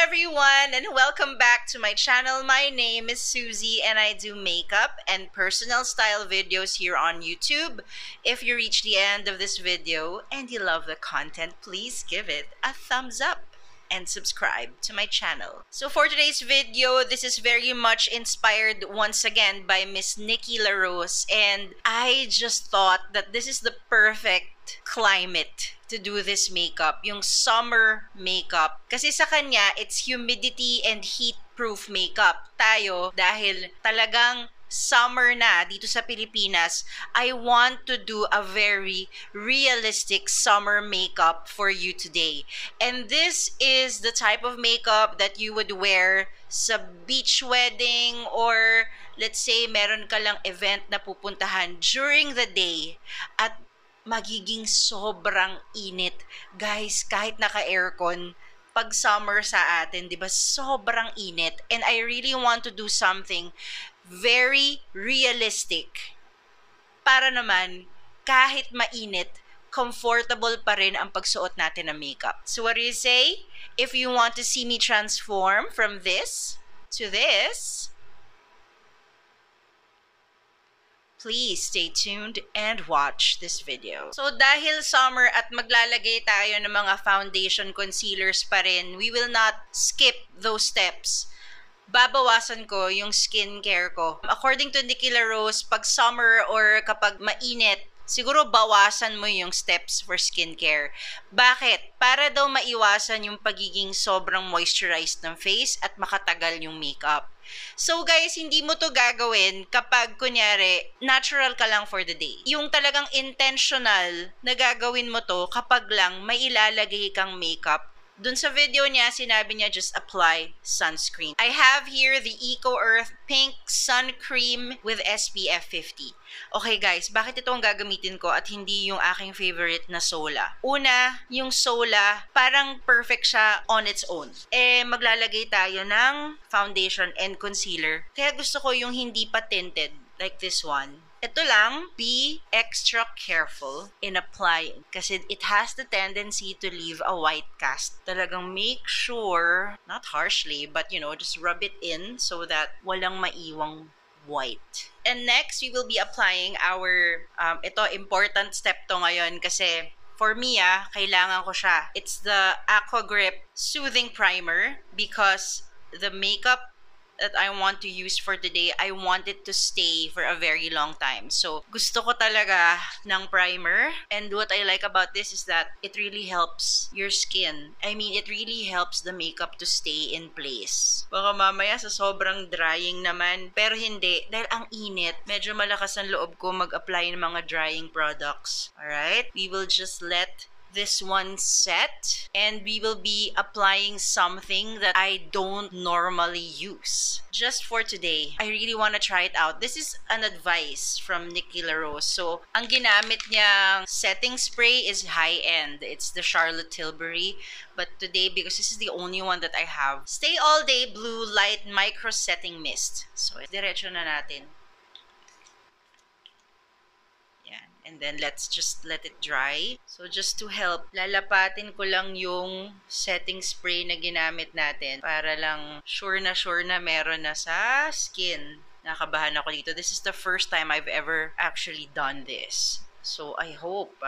everyone, and welcome back to my channel. My name is Susie, and I do makeup and personal style videos here on YouTube. If you reach the end of this video and you love the content, please give it a thumbs up and subscribe to my channel. So for today's video, this is very much inspired once again by Miss Nikki LaRose, and I just thought that this is the perfect climate to do this makeup, yung summer makeup. Kasi sa kanya, it's humidity and heat-proof makeup. Tayo, dahil talagang summer na dito sa Pilipinas, I want to do a very realistic summer makeup for you today. And this is the type of makeup that you would wear sa beach wedding, or let's say meron ka lang event na pupuntahan during the day at magiging sobrang init. Guys, kahit naka-aircon, pag summer sa atin, di ba, sobrang init. And I really want to do something very realistic para naman kahit mainit, comfortable pa rin ang pagsuot natin ng makeup. So what do you say? If you want to see me transform from this to this, please stay tuned and watch this video. So dahil summer at maglalagay tayo ng mga foundation concealers pa rin, we will not skip those steps. Babawasan ko yung skincare ko. According to Nikki LaRose, pag summer or kapag mainit, siguro bawasan mo yung steps for skincare. Bakit? Para daw maiwasan yung pagiging sobrang moisturized ng face at makatagal yung makeup. So guys, hindi mo to gagawin kapag kunyari natural ka lang for the day. Yung talagang intentional na gagawin mo to kapag lang may ilalagay kang makeup. Dun sa video niya, sinabi niya just apply sunscreen. I have here the Eco Earth Pink Sun Cream with SPF 50. Okay guys, bakit ito ang gagamitin ko at hindi yung aking favorite na Sola? Una, yung Sola, parang perfect siya on its own. Maglalagay tayo ng foundation and concealer. Kaya gusto ko yung hindi pa tinted, like this one. Ito lang, be extra careful in applying kasi it has the tendency to leave a white cast. Talagang make sure, not harshly, but you know, just rub it in so that walang maiwang white. And next, we will be applying our, ito, important step to ngayon kasi for me, kailangan ko siya. It's the Aqua Grip Soothing Primer because the makeup that I want to use for today, I want it to stay for a very long time. So, gusto ko talaga ng primer. And what I like about this is that it really helps your skin. I mean, it really helps the makeup to stay in place. Baka mamaya sa sobrang drying naman. Pero hindi. Dahil ang init, medyo malakas ang loob ko mag-apply ng mga drying products. Alright? We will just let this one set, and we will be applying something that I don't normally use. Just for today, I really want to try it out. This is an advice from Nikki LaRose. So, ang ginamit niyang setting spray is high-end. It's the Charlotte Tilbury. But today, because this is the only one that I have, Stay All Day Blue Light Micro Setting Mist. So, diretso na natin. And then, let's just let it dry. So, just to help, lalapatin ko lang yung setting spray na ginamit natin para lang sure na meron na sa skin. Nakabahan ako dito. This is the first time I've ever actually done this. So, I hope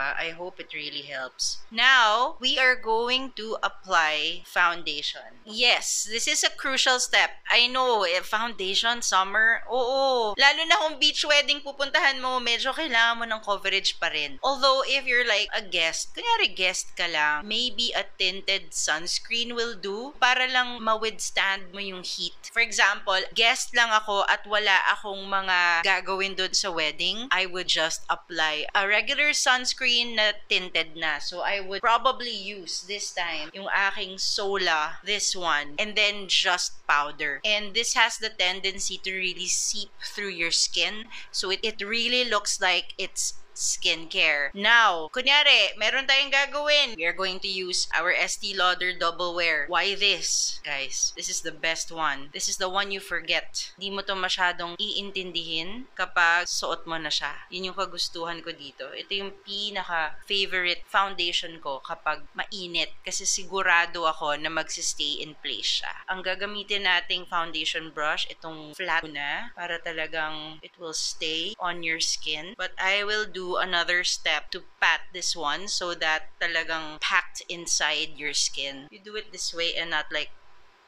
it really helps. Now, we are going to apply foundation. Yes, this is a crucial step. I know, foundation, summer, oo. Lalo na kung beach wedding pupuntahan mo, medyo kailangan mo ng coverage pa rin. Although, if you're like a guest, kunyari guest ka lang, maybe a tinted sunscreen will do para lang ma-withstand mo yung heat. For example, guest lang ako at wala akong mga gagawin doon sa wedding, I would just apply a regular sunscreen na tinted na. So, I would probably use this time yung aking Sola, this one, and then just powder. And this has the tendency to really seep through your skin. So, it really looks like it's skincare. Now, kunyari, meron tayong gagawin. We are going to use our Estee Lauder Double Wear. Why this? Guys, this is the best one. This is the one you forget. Di mo to masyadong iintindihin kapag suot mo na siya. Yun yung kagustuhan ko dito. Ito yung pinaka-favorite foundation ko kapag mainit kasi sigurado ako na magsistay in place siya. Ang gagamitin nating foundation brush, itong flat na para talagang it will stay on your skin. But I will do another step to pat this one so that talagang packed inside your skin. You do it this way and not like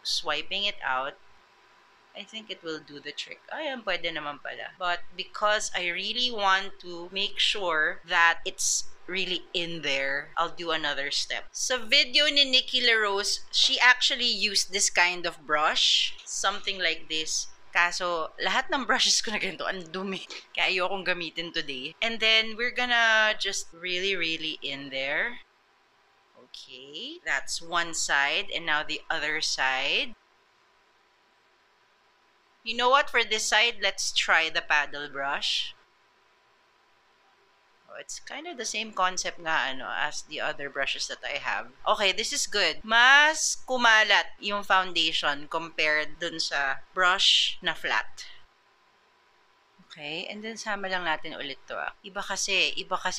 swiping it out. I think it will do the trick. Ayan, pwede naman pala. But because I really want to make sure that it's really in there, I'll do another step. Sa video ni Nikki LaRose, she actually used this kind of brush. Something like this. Kaso, lahat ng brushes ko na ganito, ang dumi. Kaya ayokong gamitin today. And then, we're gonna just really in there. Okay, that's one side. And now the other side. You know what? For this side, let's try the paddle brush. It's kind of the same concept nga as the other brushes that I have. Okay, this is good. Mas kumalat yung foundation compared dun sa brush na flat. Okay, and then sama lang natin ulit to. Iba kasi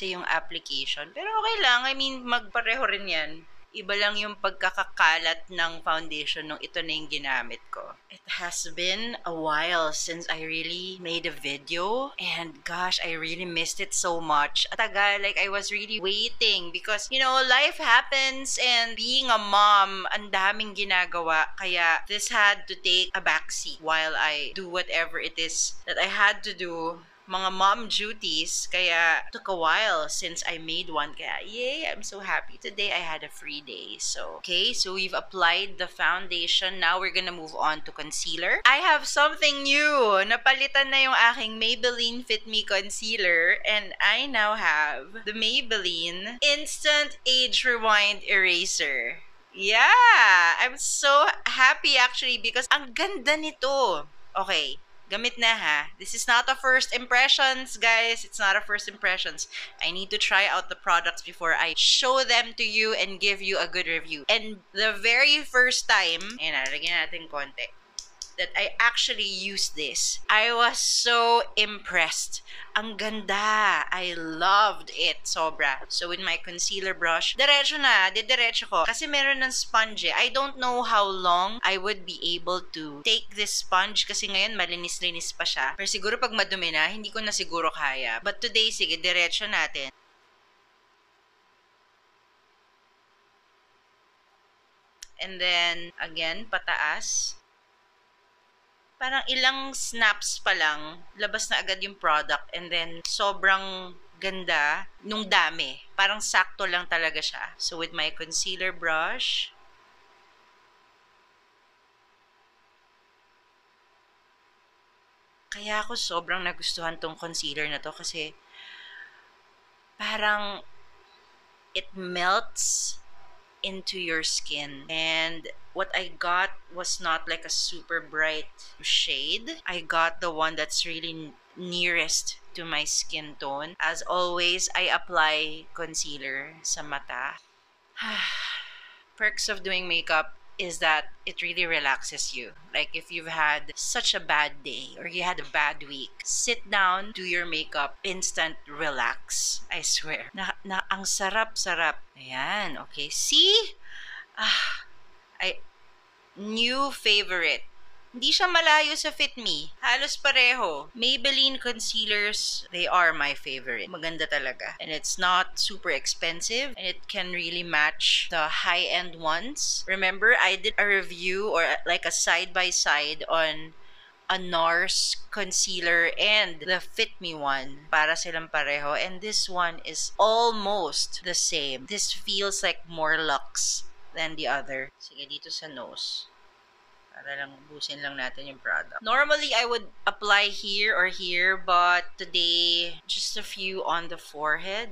yung application. Pero okay lang, I mean, magpareho rin yan. Iba lang yung pagkakakalat ng foundation nung ito na yung ginamit ko. It has been a while since I really made a video. And gosh, I really missed it so much. Tagal, like I was really waiting because, you know, life happens and being a mom, ang daming ginagawa. Kaya this had to take a backseat while I do whatever it is that I had to do. Mga mom duties, kaya took a while since I made one. Kaya, yay, I'm so happy. Today, I had a free day. So, okay, so we've applied the foundation. Now, we're gonna move on to concealer. I have something new. Napalitan na yung aking Maybelline Fit Me Concealer. And I now have the Maybelline Instant Age Rewind Eraser. Yeah! I'm so happy actually because ang ganda nito. Okay. Gamit na ha. This is not a first impressions, guys. It's not a first impressions. I need to try out the products before I show them to you and give you a good review. And the very first time, ayan na, lagyan natin konti, that I actually used this, I was so impressed. Ang ganda. I loved it. Sobra. So, with my concealer brush, diretso na. Diretso ko. Kasi meron ng sponge eh. I don't know how long I would be able to take this sponge kasi ngayon malinis-linis pa siya. Pero siguro pag madumi na, hindi ko na siguro kaya. But today, sige, diretso natin. And then, again, pataas. Parang ilang snaps pa lang, labas na agad yung product and then sobrang ganda nung dami. Parang sakto lang talaga siya. So with my concealer brush, kaya ako sobrang nagustuhan tong concealer na to kasi parang it melts into your skin. And what I got was not like a super bright shade. I got the one that's really nearest to my skin tone. As always, I apply concealer sa mata. Perks of doing makeup is that it really relaxes you. Like if you've had such a bad day or you had a bad week, sit down, do your makeup, instant relax. I swear. Ang sarap-sarap. Ayan, okay. See? New favorite. Hindi siya malayo sa Fit Me. Halos pareho. Maybelline concealers, they are my favorite. Maganda talaga. And it's not super expensive. And it can really match the high-end ones. Remember, I did a review or like a side-by-side on a NARS concealer and the Fit Me one. Para silang pareho. And this one is almost the same. This feels like more luxe than the other. Sige, dito sa nose. Para lang ubusin lang natin yung product. Normally, I would apply here or here, but today, just a few on the forehead.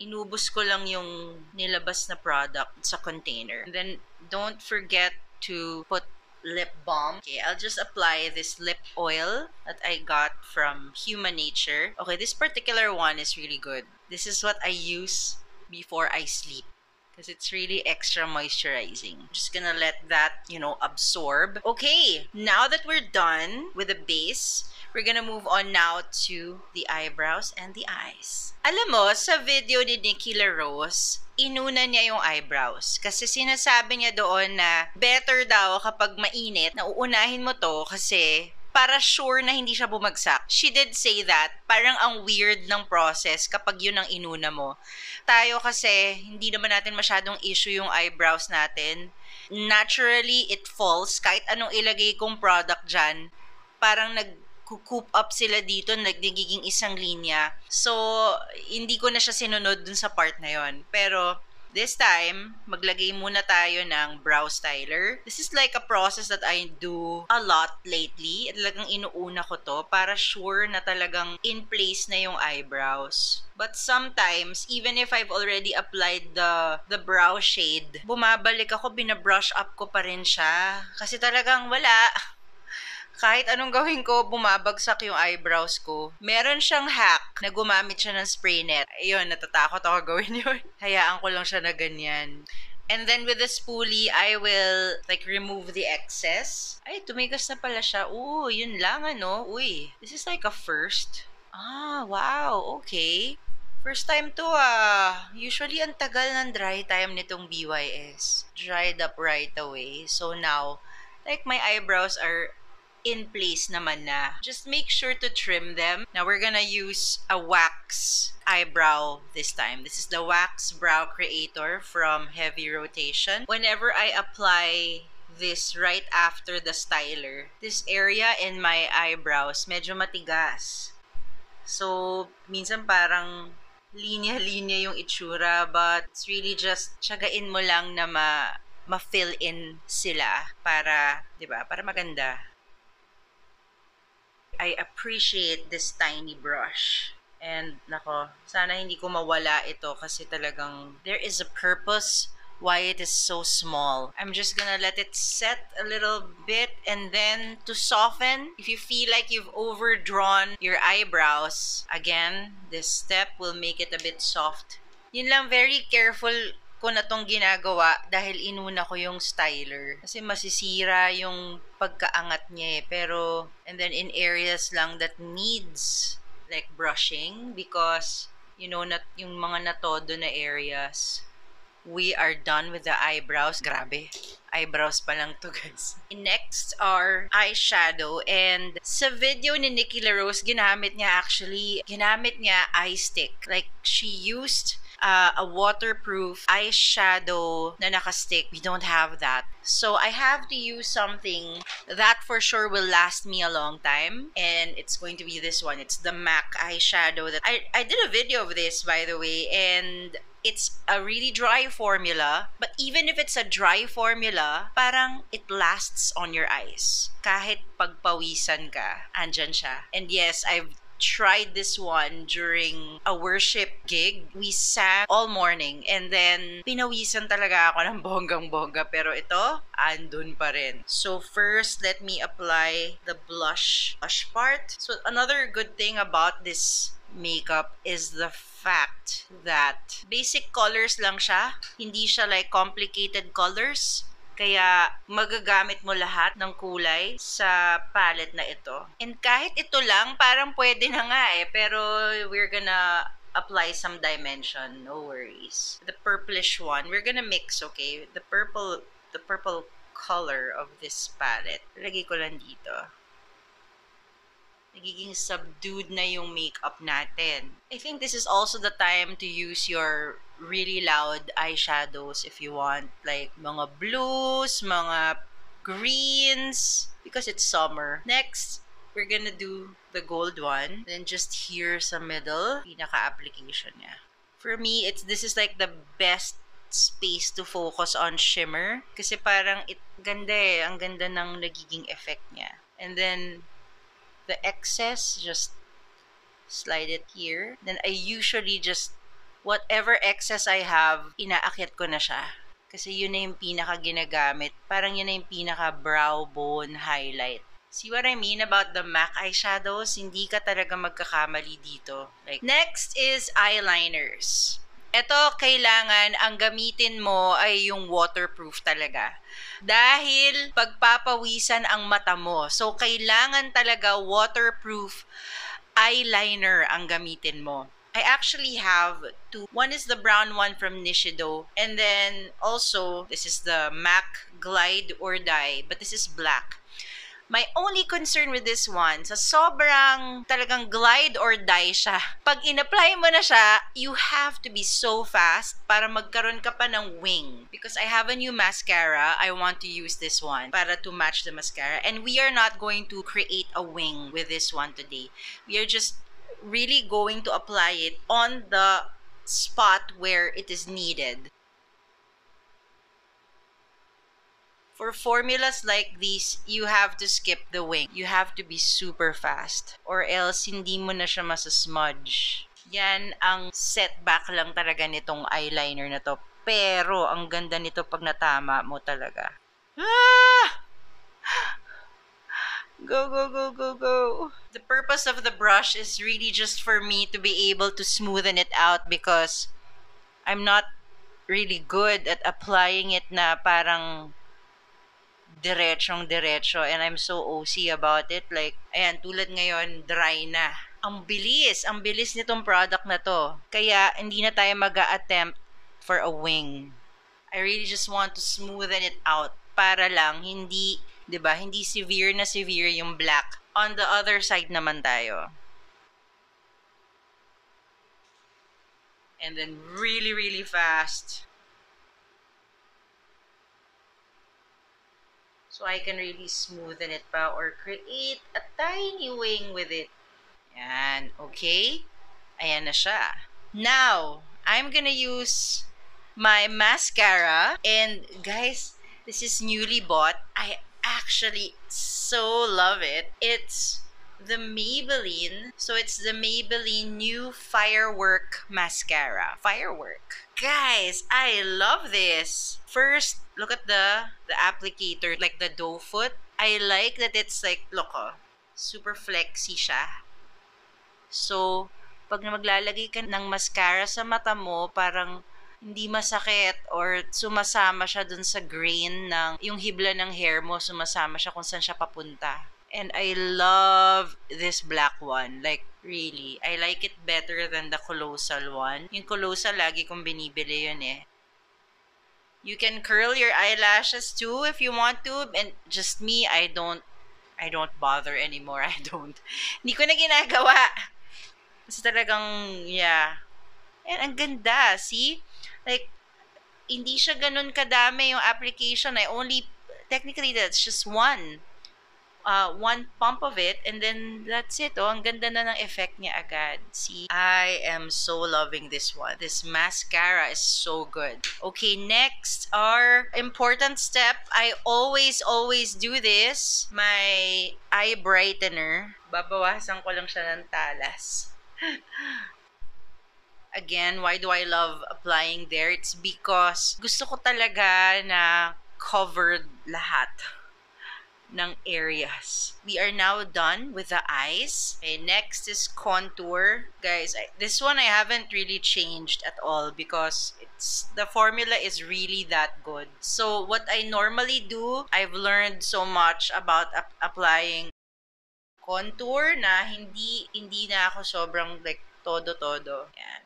Inubos ko lang yung nilabas na product sa container. And then, don't forget to put lip balm. Okay, I'll just apply this lip oil that I got from Human Nature. Okay, this particular one is really good. This is what I use before I sleep, because it's really extra moisturizing. Just gonna let that, absorb. Okay, now that we're done with the base, we're gonna move on now to the eyebrows and the eyes. Alam mo, sa video ni Nikki LaRose, inuna niya yung eyebrows. Kasi sinasabi niya doon na better daw kapag mainit, na uunahin mo to kasi para sure na hindi siya bumagsak. She did say that. Parang ang weird ng process kapag yun ang inuna mo. Tayo kasi, hindi naman natin masyadong issue yung eyebrows natin. Naturally, it falls. Kahit anong ilagay kong product dyan, parang nag-coop up sila dito, nagiging isang linya. So, hindi ko na siya sinunod dun sa part na yon. Pero, this time, maglagay muna tayo ng brow styler. This is like a process that I do a lot lately. Talagang inuuna ko to para sure na talagang in place na yung eyebrows. But sometimes, even if I've already applied the brow shade, bumabalik ako, binabrush up ko pa rin siya. Kasi talagang wala. Kahit anong gawin ko, bumabagsak yung eyebrows ko. Meron siyang hack na gumamit siya ng spray net. Ayun, natatakot ako gawin yun. Hayaan ko lang siya na ganyan. And then with the spoolie, I will remove the excess. Ay, tumigas na pala siya. Ooh, yun lang Uy, this is like a first. Ah, wow, okay. First time to Usually, ang tagal ng dry time nitong BYS. Dried up right away. So now, my eyebrows are in place naman na. Just make sure to trim them. Now, we're gonna use a wax eyebrow this time. This is the Wax Brow Creator from Heavy Rotation. Whenever I apply this right after the styler, this area in my eyebrows, medyo matigas. So, minsan parang linya-linya yung itsura, but it's really just tiyagain mo lang na ma-fill in sila para, diba, para maganda. I appreciate this tiny brush. And, nako, sana hindi ko mawala ito kasi talagang there is a purpose why it is so small. I'm just gonna let it set a little bit, and then to soften, if you feel like you've overdrawn your eyebrows, again, this step will make it a bit soft. Yun lang, very careful ko na tong ginagawa dahil inuna ko yung styler. Kasi masisira yung pagkaangat niya Pero, and then in areas lang that needs brushing, because, not yung mga natodo na areas, we are done with the eyebrows. Grabe. Eyebrows pa lang to, guys. Next are eyeshadow. And sa video ni Nikki LaRose, ginamit niya eye stick. She used a waterproof eyeshadow na nakastick. We don't have that. So I have to use something that for sure will last me a long time. And it's going to be this one. It's the MAC eyeshadow that I did a video of this, by the way. And it's a really dry formula. But even if it's a dry formula, parang it lasts on your eyes. Kahit pagpawisan ka, andyan siya. And yes, I've tried this one during a worship gig. We sang all morning and then pinawisan talaga ako ng bonggang-bongga, pero ito, andun pa rin. So first, let me apply the blush part. So another good thing about this makeup is the fact that basic colors lang siya. Hindi siya complicated colors. Kaya magagamit mo lahat ng kulay sa palette na ito. And kahit ito lang, parang pwede na nga pero we're gonna apply some dimension, no worries. The purplish one, we're gonna mix, okay? The purple color of this palette. Lagay ko lang dito. Nagiging subdued na yung makeup natin. I think this is also the time to use your really loud eyeshadows if you want, mga blues, mga greens, because it's summer. Next, we're gonna do the gold one. Then just here sa middle, pinaka-application niya. For me, this is the best space to focus on shimmer. Kasi parang ganda ang ganda ng nagiging effect niya. And then, the excess, just slide it here. Then I usually just whatever excess I have, inaakit ko na siya. Kasi yun na yung pinaka ginagamit. Parang yun na yung pinaka brow bone highlight. See what I mean about the MAC eyeshadows? Hindi ka talaga magkakamali dito. Like, next is eyeliners. Ito, kailangan ang gamitin mo ay yung waterproof talaga. Dahil pagpapawisan ang mata mo. So, kailangan talaga waterproof eyeliner ang gamitin mo. I actually have two. One is the brown one from Nishido. And then also, this is the MAC Glide or Die. But this is black. My only concern with this one, sa sobrang talagang glide or die siya. Pag in-apply mo na siya, you have to be so fast para magkaroon ka pa ng wing. Because I have a new mascara, I want to use this one para to match the mascara. And we are not going to create a wing with this one today. We are just really going to apply it on the spot where it is needed. For formulas like these, you have to skip the wing. You have to be super fast. Or else, hindi mo na siya masasmudge. Yan ang setback lang talaga nitong eyeliner na to. Pero, ang ganda nito pag natama mo talaga. Ah! Go, go, go, go, go. The purpose of the brush is really just for me to be able to smoothen it out because I'm not really good at applying it na parang diretsong-diretso and I'm so OC about it. Like, ayan, tulad ngayon, dry na. Ang bilis nitong product na to. Kaya, hindi na tayo mag-a-attempt for a wing. I really just want to smoothen it out para lang hindi, 'di ba, hindi severe na severe yung black. On the other side naman tayo. And then really, really fast. So I can really smoothen it pa or create a tiny wing with it. Yan. Okay? Ayan na siya. Now, I'm gonna use my mascara. And guys, this is newly bought. I actually so love it. It's the Maybelline. So it's the Maybelline new Firework Mascara. Firework. Guys, I love this. First, look at the applicator, like the doe foot. I like that it's like, look, super flexy siya. So, pag maglalagay ka ng mascara sa mata mo, parang hindi masakit or sumasama siya dun sa grain ng yung hibla ng hair mo, sumasama siya kung saan siya papunta. And I love this black one. Like, really. I like it better than the Colossal one. Yung Colossal, lagi kong binibili yun eh. You can curl your eyelashes too if you want to. And just me, I don't bother anymore. Hindi ko na ginagawa. Kasi talagang, yeah. And ang ganda, see? Like, hindi siya ganun kadami yung application. Technically, that's just one pump of it, and then that's it. Ang ganda na ng effect niya agad. See? I am so loving this one. This mascara is so good. Okay, next, our important step. I always do this. My eye brightener. Babawasan ko lang siya ng talas. Again, why do I love applying there? It's because gusto ko talaga na covered lahat ng areas. We are now done with the eyes. Okay, next is contour. Guys, this one I haven't really changed at all because the formula is really that good. So what I normally do, I've learned so much about applying contour na hindi na ako sobrang like todo-todo. Yan.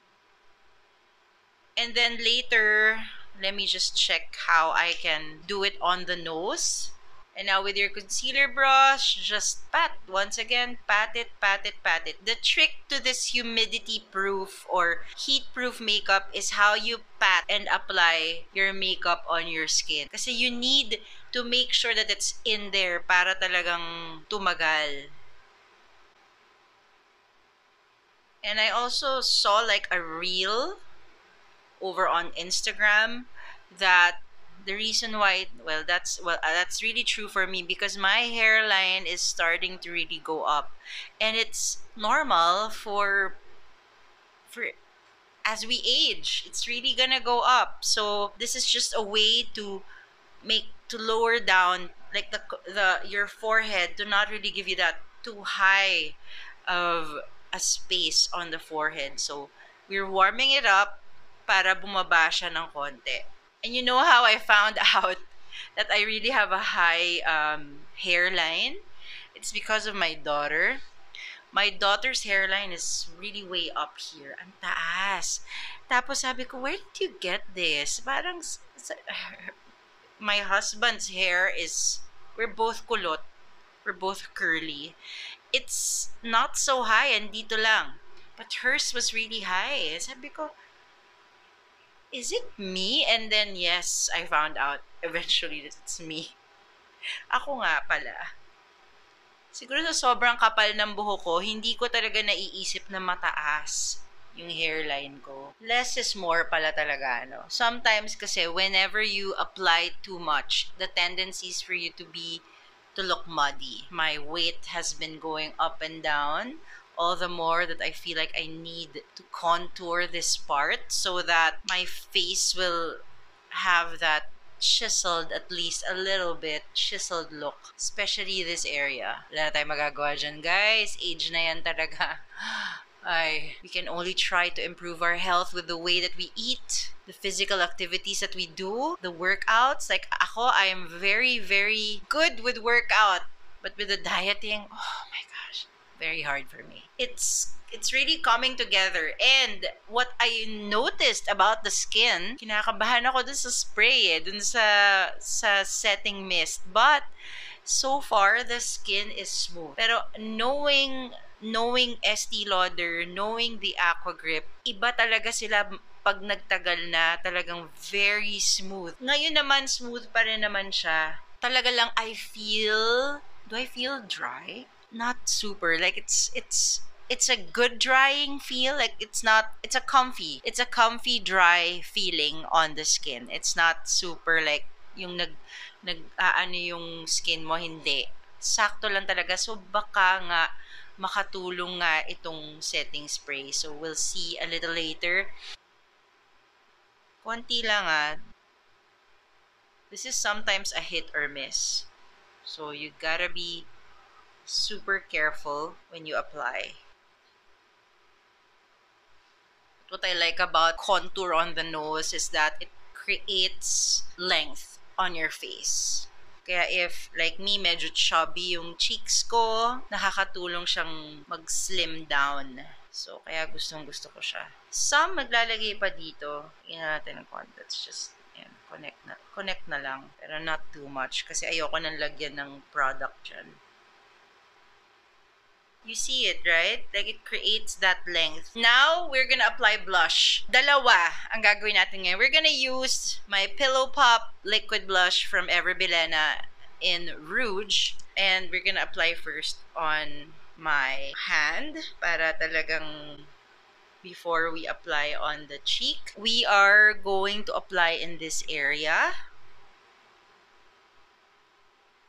And then later, let me just check how I can do it on the nose. And now with your concealer brush, just pat. Once again, pat it. The trick to this humidity-proof or heat-proof makeup is how you pat and apply your makeup on your skin. Kasi you need to make sure that it's in there para talagang tumagal. And I also saw like a reel over on Instagram that the reason why, that's really true for me because my hairline is starting to really go up, and it's normal for as we age, it's really gonna go up. So this is just a way to lower down like the your forehead, to not really give you that too high of a space on the forehead. So we're warming it up para bumaba siya ng konti. And you know how I found out that I really have a high hairline? It's because of my daughter. My daughter's hairline is really way up here. Ang taas. Tapos sabi ko, where did you get this? Parang my husband's hair is, we're both kulot. We're both curly. It's not so high, and dito lang. But hers was really high. Sabi ko, is it me? And then, yes, I found out eventually that it's me. Ako nga pala. Siguro sa sobrang kapal ng buhok ko, hindi ko talaga naiisip na mataas yung hairline ko. Less is more pala talaga, no? Sometimes kasi, whenever you apply too much, the tendency is for you to look muddy. My weight has been going up and down, all the more that I feel like I need to contour this part so that my face will have that chiseled, at least a little bit chiseled look, especially this area. Wala na tayong magagawa dyan, guys. Age na yan talaga. We can only try to improve our health with the way that we eat, the physical activities that we do, the workouts. Like ako, I am very, very good with workout, but with the dieting, oh my gosh, very hard for me. It's really coming together. And what I noticed about the skin, kinakabahan ako dun sa spray dun sa setting mist. But so far, the skin is smooth. Pero knowing Estee Lauder, knowing the Aqua Grip, iba talaga sila pag nagtagal na, talagang very smooth. Ngayon naman, smooth pa rin naman siya. Talaga lang, do I feel dry? Not super. Like, it's a good drying feel. Like, it's a comfy dry feeling on the skin. It's not super like, yung ano yung skin mo, hindi. Sakto lang talaga. So, baka nga, makatulong nga itong setting spray. So, we'll see a little later. Konti lang This is sometimes a hit or miss. So, you gotta be super careful when you apply. What I like about contour on the nose is that it creates length on your face. Kaya if, like me, medyo chubby yung cheeks ko, nakakatulong siyang mag-slim down. So, kaya gustong-gusto ko siya. Some maglalagay pa dito. Tingnan natin ang contacts. Just, yan, connect na lang. Pero not too much. Kasi ayoko nang lagyan ng product dyan. You see it, right? Like, it creates that length. Now, we're gonna apply blush. Dalawa ang gagawin natin ngayon. We're gonna use my Pillow Pop liquid blush from Ever Bilena in Rouge. And we're gonna apply first on my hand para talagang before we apply on the cheek. We are going to apply in this area.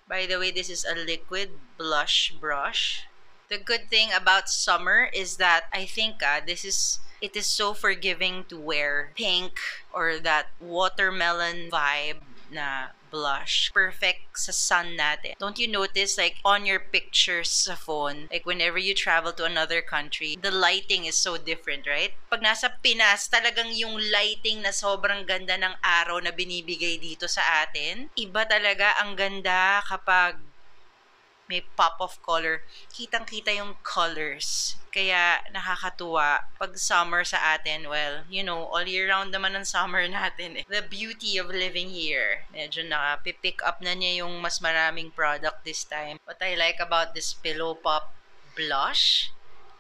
By the way, this is a liquid blush brush. The good thing about summer is that I think it is so forgiving to wear pink or that watermelon vibe na blush. Perfect sa sun natin. Don't you notice, like, on your pictures sa phone, like, whenever you travel to another country, the lighting is so different, right? Pag nasa Pinas, talagang yung lighting na sobrang ganda ng araw na binibigay dito sa atin. Iba talaga ang ganda kapag may pop of color. Kitang-kita yung colors. Kaya nakakatuwa. Pag summer sa atin, well, you know, all year round naman ang summer natin. The beauty of living here. Medyo nakapipick up na niya yung mas maraming product this time. What I like about this Pillow Pop blush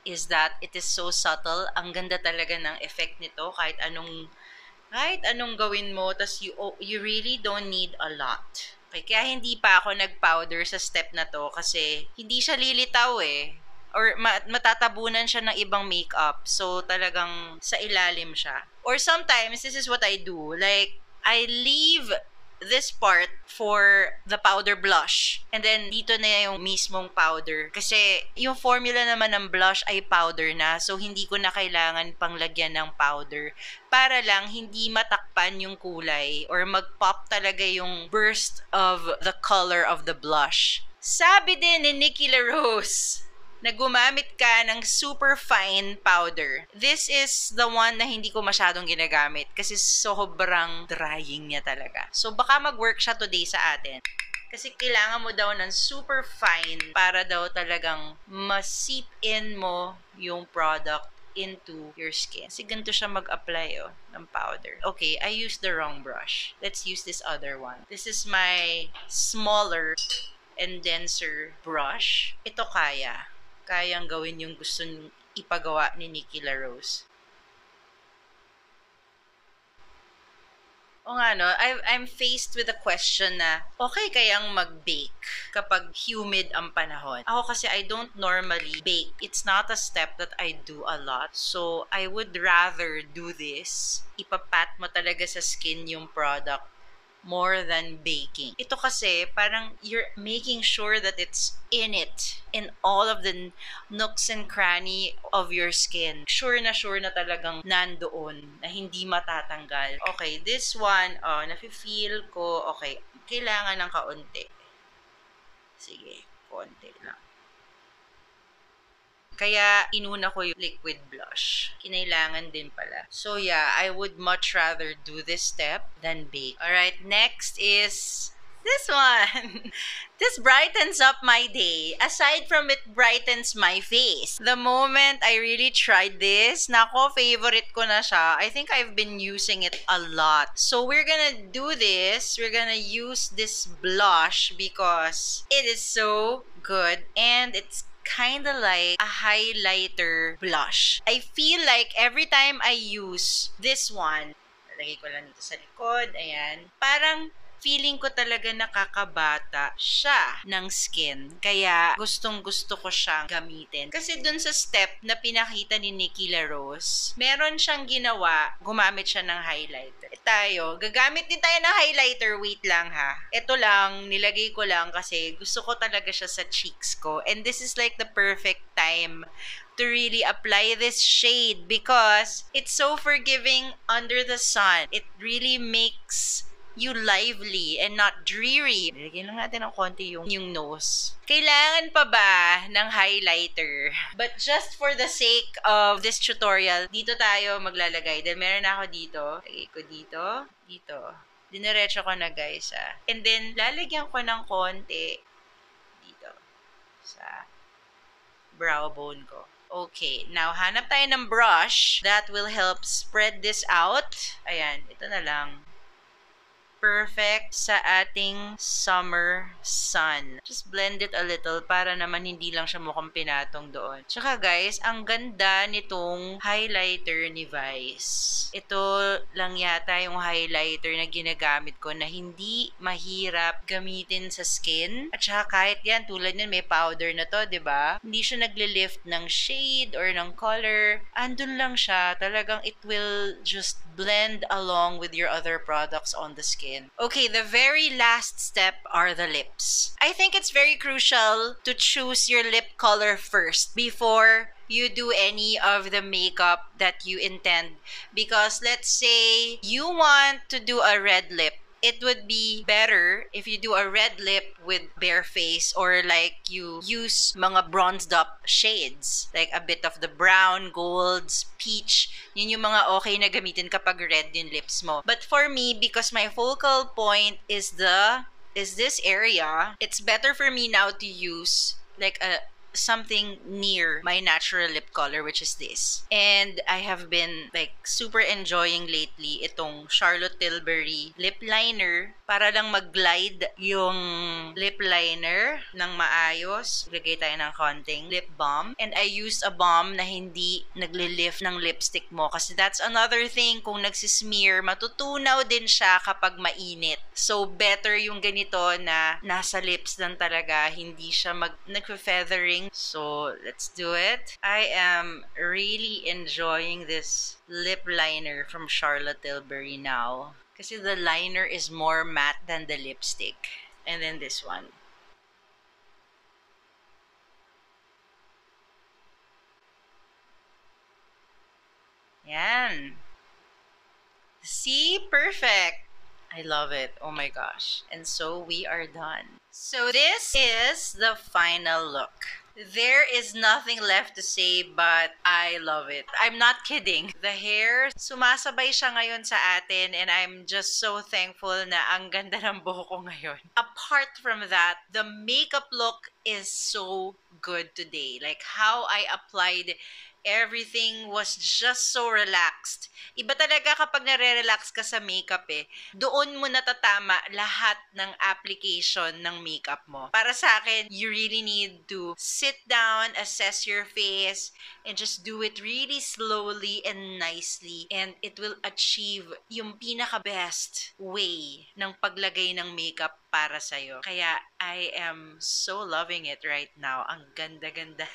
is that it is so subtle. Ang ganda talaga ng effect nito kahit anong gawin mo. Tas you really don't need a lot. Kaya hindi pa ako nag-powder sa step na to kasi hindi siya lilitaw or matatabunan siya ng ibang makeup. So, talagang sa ilalim siya. Or sometimes, this is what I do. Like, I leave this part for the powder blush. And then, dito na yung mismong powder. Kasi, yung formula naman ng blush ay powder na. So, hindi ko na kailangan pang lagyan ng powder. Para lang, hindi matakpan yung kulay or mag-pop talaga yung burst of the color of the blush. Sabi din ni Nikki LaRose na gumamit ka ng super fine powder. This is the one na hindi ko masyadong ginagamit kasi sobrang drying niya talaga. So, baka mag-work siya today sa atin. Kasi kailangan mo daw ng super fine para daw talagang ma-seep in mo yung product into your skin. Kasi ganito siya mag-apply ng powder. Okay, I used the wrong brush. Let's use this other one. This is my smaller and denser brush. Ito kayang gawin yung gusto ipagawa ni Nikki LaRose. O nga no, I'm faced with a question na, okay kayang mag-bake kapag humid ang panahon? Ako kasi I don't normally bake. It's not a step that I do a lot. So, I would rather do this. Ipapat mo talaga sa skin yung product more than baking. Ito kasi, parang you're making sure that it's in all of the nooks and cranny of your skin. Sure na talagang nandoon, na hindi matatanggal. Okay, this one, nafe-feel ko, okay, kailangan ng kaunti. Sige, konti lang. Kaya, inuna ko yung liquid blush. Kinailangan din pala. So, yeah, I would much rather do this step than bake. Alright, next is this one. This brightens up my day. Aside from it brightens my face. The moment I really tried this, nako, favorite ko na siya. I think I've been using it a lot. So, we're gonna do this. We're gonna use this blush because it is so good and it's kind of like a highlighter blush. I feel like every time I use this one, lagay ko lang dito sa likod, ayan, parang feeling ko talaga nakakabata siya ng skin. Kaya gustong-gusto ko siyang gamitin. Kasi dun sa step na pinakita ni Nikki LaRose, meron siyang ginawa, gumamit siya ng highlighter. Gagamit din tayo ng highlighter. Wait lang ha. Ito lang, nilagay ko lang kasi gusto ko talaga siya sa cheeks ko. And this is like the perfect time to really apply this shade because it's so forgiving under the sun. It really makes you lively and not dreary. Nilagyan lang natin ng konti yung nose. Kailangan pa ba ng highlighter? But just for the sake of this tutorial, dito tayo maglalagay. Then meron na ako dito. Lagay ko dito. Diniretso ko na guys And then, lalagyan ko ng konti dito sa brow bone ko. Okay, now hanap tayo ng brush that will help spread this out. Ayan, ito na lang. Perfect sa ating summer sun. Just blend it a little para naman hindi lang siya mukhang pinatong doon. Tsaka guys, ang ganda nitong highlighter ni Vice. Ito lang yata yung highlighter na ginagamit ko na hindi mahirap gamitin sa skin. At saka kahit yan, tulad nun may powder na to, diba? Hindi siya nagle-lift ng shade or ng color. Andun lang siya. Talagang it will just blend along with your other products on the skin. Okay, the very last step are the lips. I think it's very crucial to choose your lip color first before you do any of the makeup that you intend. Because let's say you want to do a red lip. It would be better if you do a red lip with bare face or like you use mga bronzed up shades. Like a bit of the brown, golds, peach. Yun yung mga okay na gamitin kapag red yung lips mo. But for me, because my focal point is this area, it's better for me now to use like something near my natural lip color, which is this. And I have been like super enjoying lately itong Charlotte Tilbury lip liner para lang mag-glide yung lip liner ng maayos. Lagay tayo ng konting lip balm. And I used a balm na hindi nagle-lift ng lipstick mo kasi that's another thing, kung nagsismear, matutunaw din siya kapag mainit. So better yung ganito na nasa lips lang talaga, hindi siya nagfe-feathering. So, let's do it. I am really enjoying this lip liner from Charlotte Tilbury now. Kasi the liner is more matte than the lipstick. And then this one. Yan. See? Perfect. I love it. Oh my gosh. And so we are done. So this is the final look. There is nothing left to say but I love it. I'm not kidding. The hair, sumasabay siya ngayon sa atin and I'm just so thankful na ang ganda ng buhok ko ngayon. Apart from that, the makeup look is so good today. Like how I applied everything was just so relaxed. Iba talaga kapag nare-relax ka sa makeup eh. Doon mo natatama lahat ng application ng makeup mo. Para sa akin, you really need to sit down, assess your face, and just do it really slowly and nicely. And it will achieve yung pinaka-best way ng paglagay ng makeup para sa'yo. Kaya I am so loving it right now. Ang ganda-ganda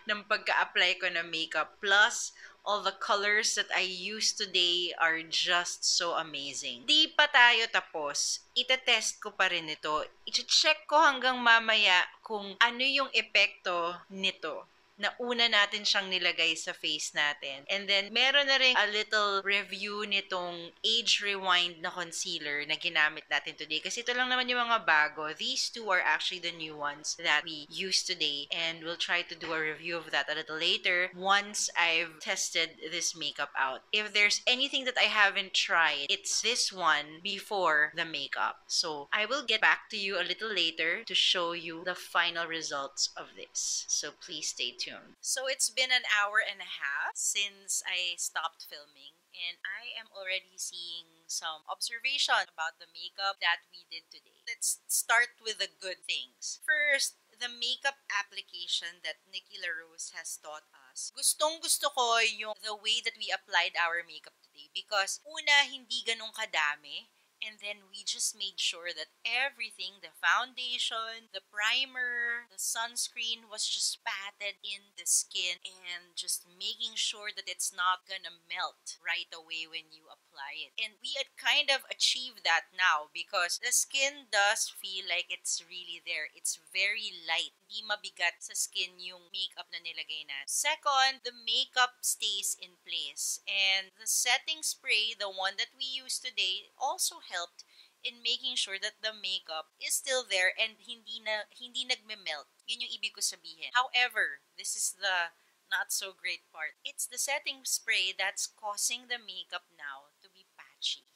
ng pagka-apply ko ng makeup. Plus, all the colors that I use today are just so amazing. Di pa tayo tapos. Itetest ko pa rin ito. I-check ko hanggang mamaya kung ano yung epekto nito na una natin siyang nilagay sa face natin. And then, meron na rin a little review nitong Age Rewind na concealer na ginamit natin today. Kasi ito lang naman yung mga bago. These two are actually the new ones that we use today. And we'll try to do a review of that a little later once I've tested this makeup out. If there's anything that I haven't tried, it's this one before the makeup. So, I will get back to you a little later to show you the final results of this. So, please stay tuned. So it's been an hour and a half since I stopped filming and I am already seeing some observation about the makeup that we did today. Let's start with the good things. First, the makeup application that Nikki LaRose has taught us. Gustong-gusto ko yung the way that we applied our makeup today because una, hindi ganun kadami. And then we just made sure that everything, the foundation, the primer, the sunscreen was just patted in the skin and just making sure that it's not gonna melt right away when you apply it. And we had kind of achieved that now because the skin does feel like it's really there. It's very light. Hindi mabigat sa skin yung makeup na nilagay na. Second, the makeup stays in place. And the setting spray, the one that we used today, also helped in making sure that the makeup is still there and hindi nagme-melt. Yun yung ibig ko sabihin. However, this is the not so great part. It's the setting spray that's causing the makeup now to be patchy.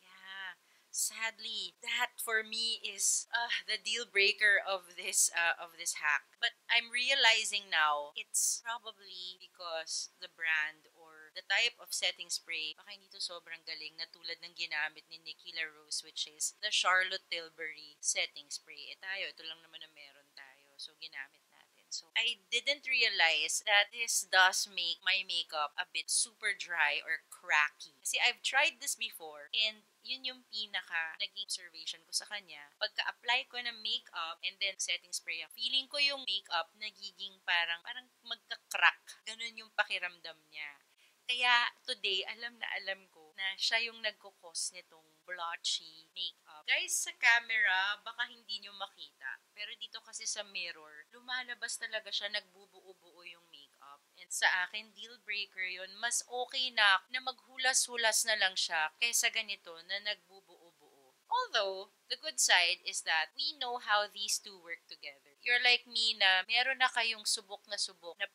Yeah. Sadly, that for me is the deal breaker of this hack. But I'm realizing now it's probably because the brand or the type of setting spray baka hindi to sobrang galing na tulad ng ginamit ni Nikki LaRose, which is the Charlotte Tilbury setting spray. Ito lang naman na meron tayo. So ginamit natin. So I didn't realize that this does make my makeup a bit super dry or cracky. Kasi I've tried this before and yun yung pinaka naging observation ko sa kanya. Pagka-apply ko ng makeup and then setting spray, feeling ko yung makeup nagiging parang magka-crack. Ganun yung pakiramdam niya. Kaya today, alam ko na siya yung nagkukos nitong blotchy makeup. Guys, sa camera, baka hindi nyo makita. Pero dito kasi sa mirror, lumalabas talaga siya, nagbubuo-buo yung makeup. And sa akin, deal breaker yun. Mas okay na maghulas-hulas na lang siya kaysa ganito na nagbubuo-buo. Although, the good side is that we know how these two work together. You're like me na meron na kayong subok na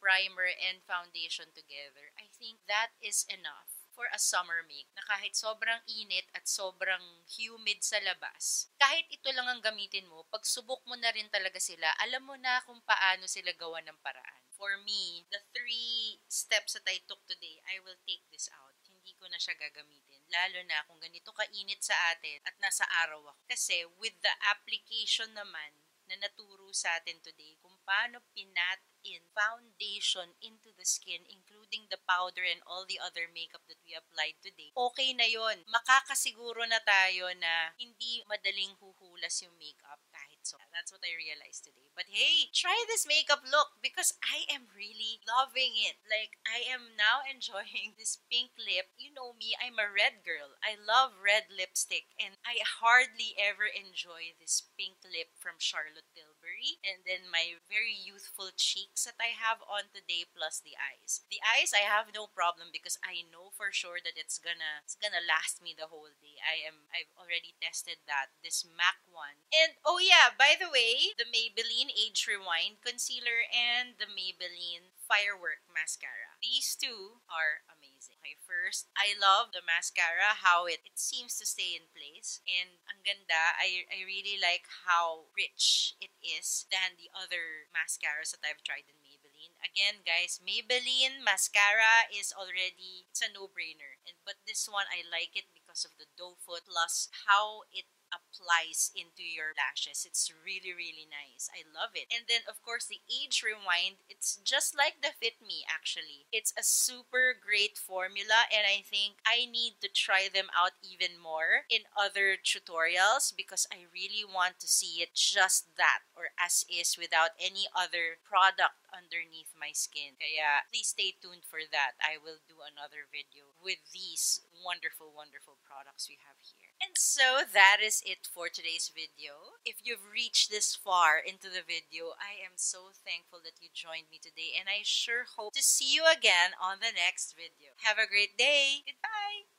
primer and foundation together. I think that is enough for a summer make na kahit sobrang init at sobrang humid sa labas, kahit ito lang ang gamitin mo, pag subok mo na rin talaga sila, alam mo na kung paano sila gawa ng paraan. For me, the 3 steps that I took today, I will take this out. Hindi ko na siya gagamitin. Lalo na kung ganito kainit sa atin at nasa araw ako. Kasi with the application naman na naturo sa atin today, kung paano in foundation into the skin, including the powder and all the other makeup that we applied today, okay na yon. Makakasiguro na tayo na hindi madaling huhulas yung makeup kahit so. That's what I realized today. But hey, try this makeup look because I am really loving it. Like, I am now enjoying this pink lip. You know me, I'm a red girl. I love red lipstick and I hardly ever enjoy this pink lip from Charlotte Tilbury. And then my very youthful cheeks that I have on today plus the eyes. The eyes, I have no problem because I know for sure that it's gonna last me the whole day. I've already tested that. This MAC one. And oh yeah, by the way, the Maybelline Age Rewind Concealer and the Maybelline Firework Mascara. These two are amazing. Okay, first, I love the mascara, how it seems to stay in place. And ang ganda, I really like how rich it is than the other mascaras that I've tried in Maybelline. Again, guys, Maybelline mascara is already, it's a no-brainer. And but this one, I like it because of the doe foot plus how it applies into your lashes. It's really, really nice. I love it. And then, of course, the Age Rewind, it's just like the Fit Me, actually. It's a super great formula, and I think I need to try them out even more in other tutorials because I really want to see it just that or as is without any other product underneath my skin. Kaya please stay tuned for that. I will do another video with these wonderful, wonderful products we have here. And so that is it for today's video. If you've reached this far into the video, I am so thankful that you joined me today and I sure hope to see you again on the next video. Have a great day. Goodbye.